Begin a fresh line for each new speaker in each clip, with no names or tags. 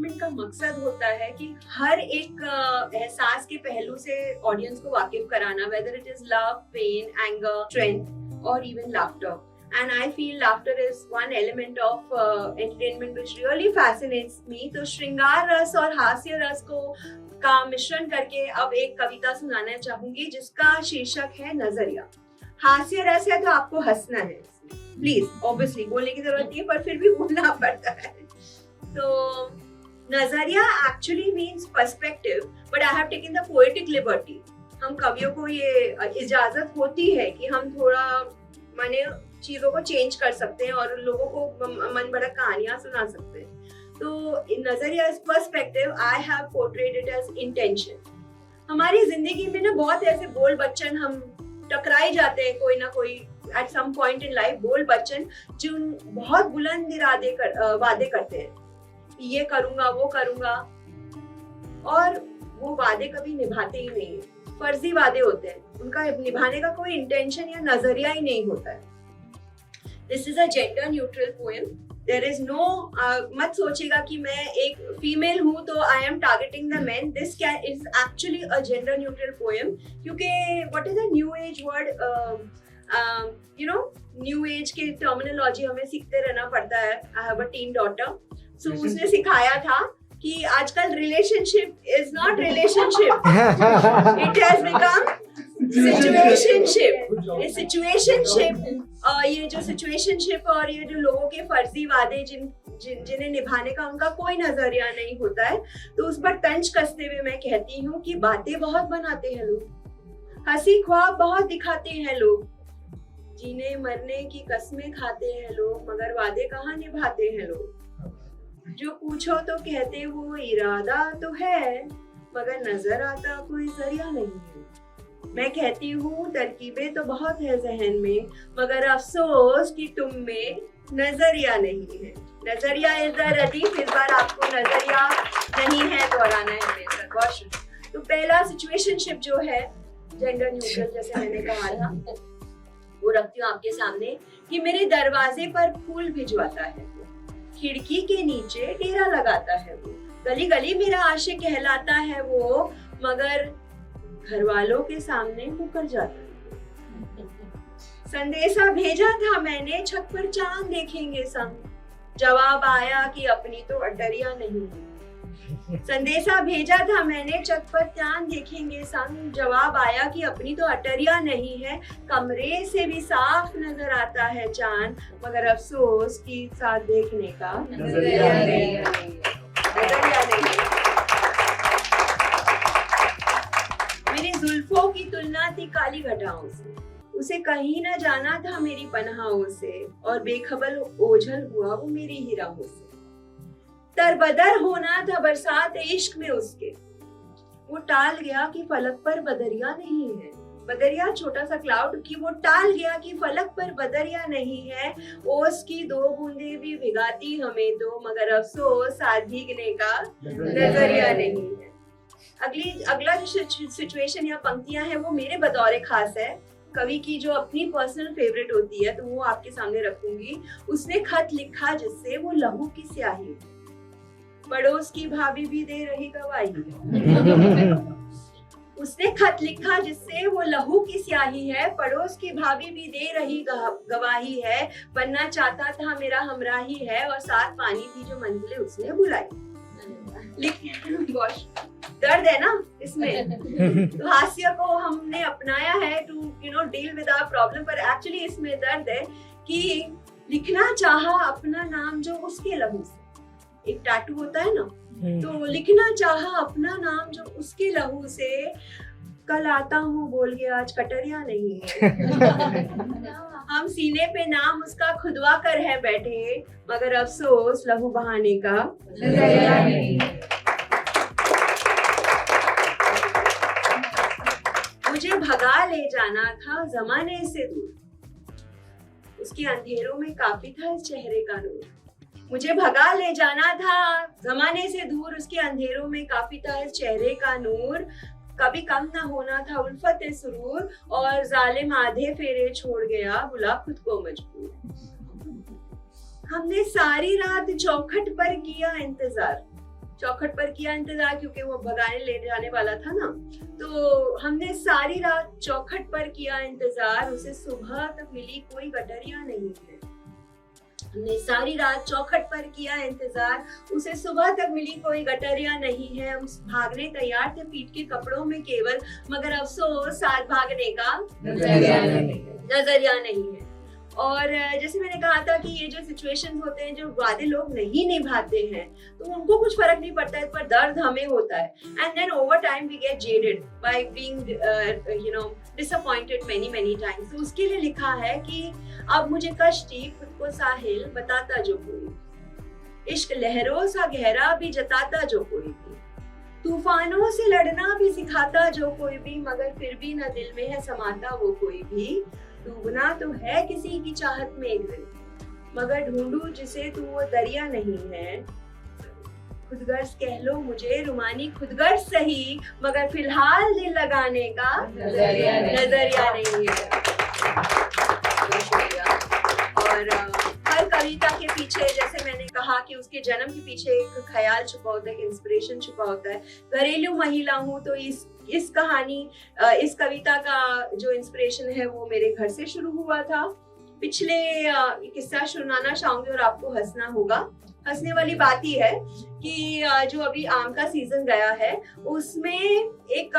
Entertainment का मकसद होता है कि हर एक एहसास के पहलू से ऑडियंस को वाकिफ कराना, whether it is love, pain, anger, strength और even laughter. And I feel laughter is one element of entertainment which really fascinates me. तो श्रृंगार रस और हास्य रस का मिश्रण करके अब एक कविता सुनाना चाहूंगी जिसका शीर्षक है नजरिया. हास्य रस है तो आपको हंसना है, प्लीज. ऑब्वियसली बोलने की जरूरत नहीं है पर फिर भी बोलना पड़ता है. तो नजरिया actually means perspective, but I have taken the poetic liberty. हम कवियों को ये इजाजत होती है कि हम थोड़ा माने चीजों को चेंज कर सकते हैं और लोगों को मन भरा कहानियां सुना सकते हैं. तो नजरिया is perspective. I have portrayed it as intention. हमारी जिंदगी में ना बहुत ऐसे बोल बच्चन हम टकराए जाते हैं, कोई ना कोई at some point in life. बोल बच्चन जो बहुत बुलंद इरादे वादे करते हैं, ये करूंगा वो करूंगा, और वो वादे कभी निभाते ही नहीं है. फर्जी वादे होते हैं, उनका निभाने का कोई इंटेंशन या नजरिया ही नहीं होता है. This is a gender neutral poem. There is no, मत सोचिएगा कि मैं एक फीमेल हूँ तो I am targeting the men. This is actually a gender neutral poem, क्योंकि what is a new age word, you know, new age के terminology हमें सीखते रहना पड़ता है. I have a teen daughter, so उसने सिखाया था कि आजकल relationship is not relationship, it has become situationship. ये जो सिचुएशनशिप और ये जो लोगों के फर्जी वादे जिन्हें निभाने का उनका कोई नजरिया नहीं होता है, तो उस पर तंज कसते हुए मैं कहती हूँ कि बातें बहुत बनाते हैं लोग, हंसी ख्वाब बहुत दिखाते हैं लोग, जीने मरने की कसमें खाते हैं लोग, मगर वादे कहाँ निभाते हैं लोग. जो पूछो तो कहते वो इरादा तो है, मगर नजर आता कोई जरिया नहीं है. मैं कहती हूँ तरकीबें तो बहुत है जहन में, मगर अफसोस कि तुम में नजरिया नहीं है. नजरिया इज द रदीफ. इस बार आपको नजरिया नहीं है दोहराना है मेरे साथ. बहुत शुक्रिया. तो पहला सिचुएशनशिप जो है जेंडर न्यूट्रल, जैसे मैंने कहा था, वो रखती हूँ आपके सामने कि मेरे दरवाजे पर फूल भिजवाता है वो, खिड़की के नीचे डेरा लगाता है वो, गली गली मेरा आशिक कहलाता है वो, मगर घर वालों के सामने मुकर जाता है. संदेशा भेजा था मैंने छत पर चांद देखेंगे संग, जवाब आया कि अपनी तो अटरिया नहीं है. संदेशा भेजा था मैंने छत पर चांद देखेंगे संग, जवाब आया कि अपनी तो अटरिया नहीं है. कमरे से भी साफ नजर आता है चांद, मगर अफसोस कि साथ देखने का नजरिया नहीं है. मेरी जुल्फों की तुलना थी काली घटाओं से, उसे कहीं न जाना था मेरी पनाहों से, और बेखबर ओझल हुआ वो मेरी ही राहों से. तरबदर होना था बरसात इश्क में उसके, वो टाल गया कि फलक पर बदरिया नहीं है. बदरिया छोटा सा क्लाउड की, वो टाल गया कि फलक पर बदरिया नहीं है. ओस की दो बूंदे भी भिगाती हमें तो, मगर अफसोस साथ भीगने का नजरिया नहीं है. अगला जो सिचुएशन या पंक्तियां हैं वो मेरे बतौर खास है. कवि की जो अपनी पर्सनल फेवरेट होती है तो वो आपके सामने रखूंगी. उसने खत लिखा जिससे वो लहू की स्याही, पड़ोस की भाभी भी दे रही गवाही. उसने खत लिखा जिससे वो लहू की स्याही है, पड़ोस की भाभी भी दे रही गवाही है. बनना चाहता था मेरा हमराही है, और साथ पानी की जो मंजिलें उसने बुलाई. दर्द है ना इसमें. तो हास्य को हमने अपनाया है to deal with our problem, पर एक्चुअली इसमें दर्द है कि लिखना चाहा अपना नाम जो उसके लहू से. एक टैटू होता है ना, तो लिखना चाहा अपना नाम जो उसके लहू से, कल आता हूँ बोल के आज कटरिया नहीं है. हम सीने पे नाम उसका खुदवा कर है बैठे, मगर अफसोस लहू बहाने का नजरिया नहीं है. मुझे भगा ले जाना था जमाने से दूर, उसके अंधेरों में काफी था इस चेहरे का नूर. मुझे भगा ले जाना था जमाने से दूर, उसके अंधेरों में काफी था इस चेहरे का नूर. कभी कम ना होना था उल्फत सुरूर, और जालिम आधे फेरे छोड़ गया बुला खुद को मजबूर. हमने सारी रात चौखट पर किया इंतजार, चौखट पर किया इंतजार क्योंकि वो भगाने ले जाने वाला था ना। तो हमने सारी रात चौखट पर किया इंतजार, उसे सुबह तक मिली कोई गटरिया नहीं है। हमने सारी रात चौखट पर किया इंतजार, उसे सुबह तक मिली कोई गटरिया नहीं है। हम भागने तैयार थे पीठ के कपड़ों में केवल, मगर अफसोस साथ भागने का नजरिया नहीं है। और जैसे मैंने कहा था कि ये जो सिचुएशंस होते हैं जो वादे लोग नहीं निभाते हैं तो उनको कुछ फर्क नहीं पड़ता है, पर दर्द हमें होता है। And then over time we get jaded by being disappointed many times. तो उसके लिए लिखा है कि अब मुझे कश्ती खुद को साहिल बताता जो कोई, इश्क लहरों सा गहरा भी जताता जो कोई भी, तूफानों से लड़ना भी सिखाता जो कोई भी, मगर फिर भी न दिल में है समाता वो कोई भी। डूबना तो है किसी की चाहत में एक दिन, मगर ढूंढू जिसे तू वो दरिया नहीं है। खुदगर्ज कह लो मुझे रुमानी खुदगर्ज सही, मगर फिलहाल दिल लगाने का नजरिया नहीं है। और हर कविता के पीछे, जैसे मैंने कहा कि उसके जन्म के पीछे एक ख्याल छुपा होता है, एक इंस्पिरेशन छुपा होता है। घरेलू महिला हूँ तो इस कहानी, इस कविता का जो इंस्पिरेशन है वो मेरे घर से शुरू हुआ था। पिछले किस्सा सुनाना चाहूंगी और आपको हंसना होगा। हंसने वाली बात ही है कि जो अभी आम का सीजन गया है उसमें एक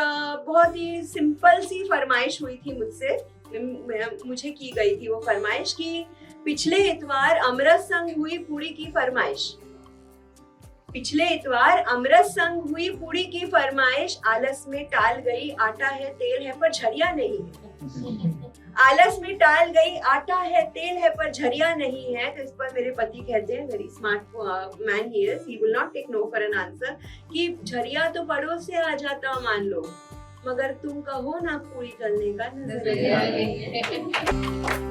बहुत ही सिंपल सी फरमाइश हुई थी मुझे की गई थी वो फरमाइश की पिछले इतवार अमृत संग हुई पूरी की फरमाइश। पिछले इतवार अमृत संग हुई पूरी की फरमाइश, आलस में टाल गई आटा है तेल है पर झरिया नहीं है। आलस में टाल गई आटा है तेल है पर झरिया नहीं है। तो इस पर मेरे पति कहते हैं, very smart man he is, he will not take no for an answer, कि झरिया तो पड़ोस से आ जाता मान लो, मगर तुम कहो ना पूरी करने का नजरिया नहीं है।